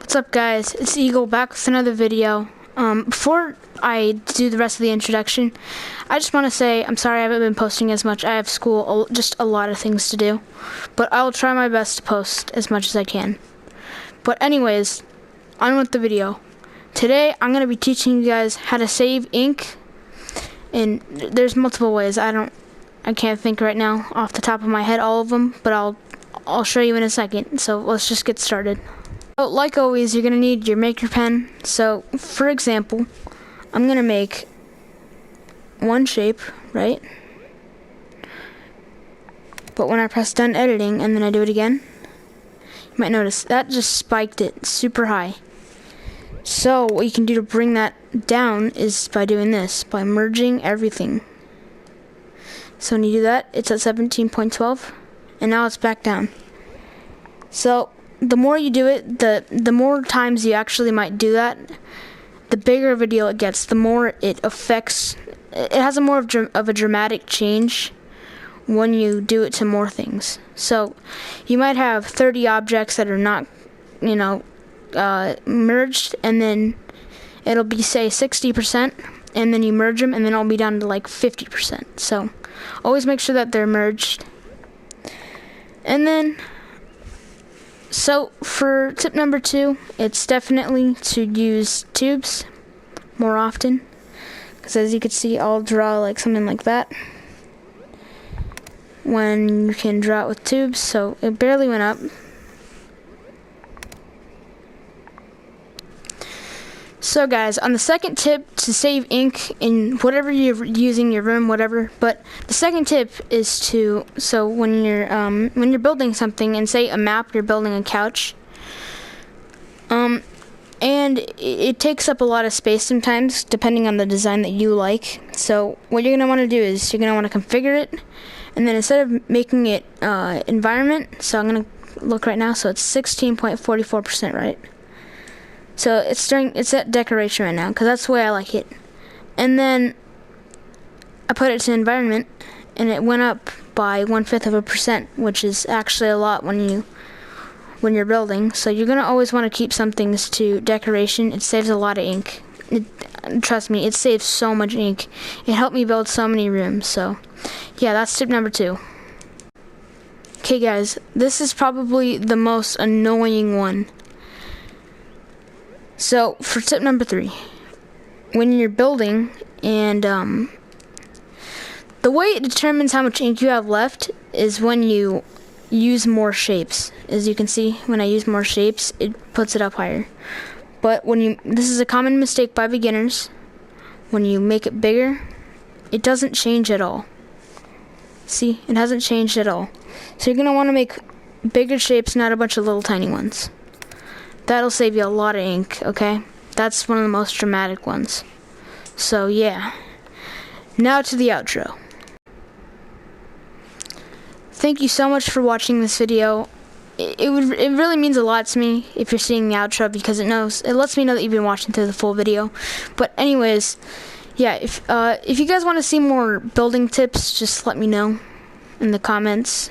What's up, guys? It's Eagle back with another video. Before I do the rest of the introduction, I just want to say I'm sorry I haven't been posting as much. I have school, just a lot of things to do, but I'll try my best to post as much as I can. But anyways, on with the video. Today I'm going to be teaching you guys how to save ink, and there's multiple ways. I can't think right now off the top of my head all of them, but I'll show you in a second. So let's just get started. So, like always, you're going to need your maker pen. So, for example, I'm going to make one shape, right? But when I press done editing and then I do it again, you might notice that just spiked it super high. So, what you can do to bring that down is by doing this, by merging everything. So, when you do that, it's at 17.12, and now it's back down. So, the more you do it, the more times you actually might do that, the bigger of a deal it gets, the more it affects, it has a more of a dramatic change when you do it to more things. So you might have 30 objects that are not, merged, and then it'll be, say, 60%, and then you merge them, and then it'll be down to like 50%. So always make sure that they're merged. And then, so for tip number 2, it's definitely to use tubes more often, because as you can see, I'll draw like something like that when you can draw it with tubes. So it barely went up. So guys, on the second tip to save ink in whatever you're using, your room, whatever, but the second tip is to, so when you're building something, and say a map, you're building a couch, and it takes up a lot of space sometimes, depending on the design that you like. So what you're going to want to do is you're going to want to configure it, and then instead of making it environment, so I'm going to look right now, so it's 16.44%, right? So it's at decoration right now, because that's the way I like it. And then I put it to environment, and it went up by 1/5%, which is actually a lot when you're building. So you're gonna always want to keep some things to decoration. It saves a lot of ink. Trust me, it saves so much ink. It helped me build so many rooms. So yeah, that's tip number 2. Okay, guys, this is probably the most annoying one. So, for tip number 3, when you're building, and the way it determines how much ink you have left is when you use more shapes. As you can see, when I use more shapes, it puts it up higher. But this is a common mistake by beginners. When you make it bigger, it doesn't change at all. See, it hasn't changed at all. So you're going to want to make bigger shapes, not a bunch of little tiny ones. That'll save you a lot of ink, okay? That's one of the most dramatic ones. So, yeah. Now to the outro. Thank you so much for watching this video. It really means a lot to me if you're seeing the outro, because it lets me know that you've been watching through the full video. But anyways, yeah, if you guys want to see more building tips, just let me know in the comments,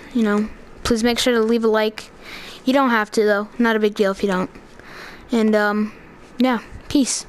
Please make sure to leave a like. You don't have to, though. Not a big deal if you don't. And, yeah, peace.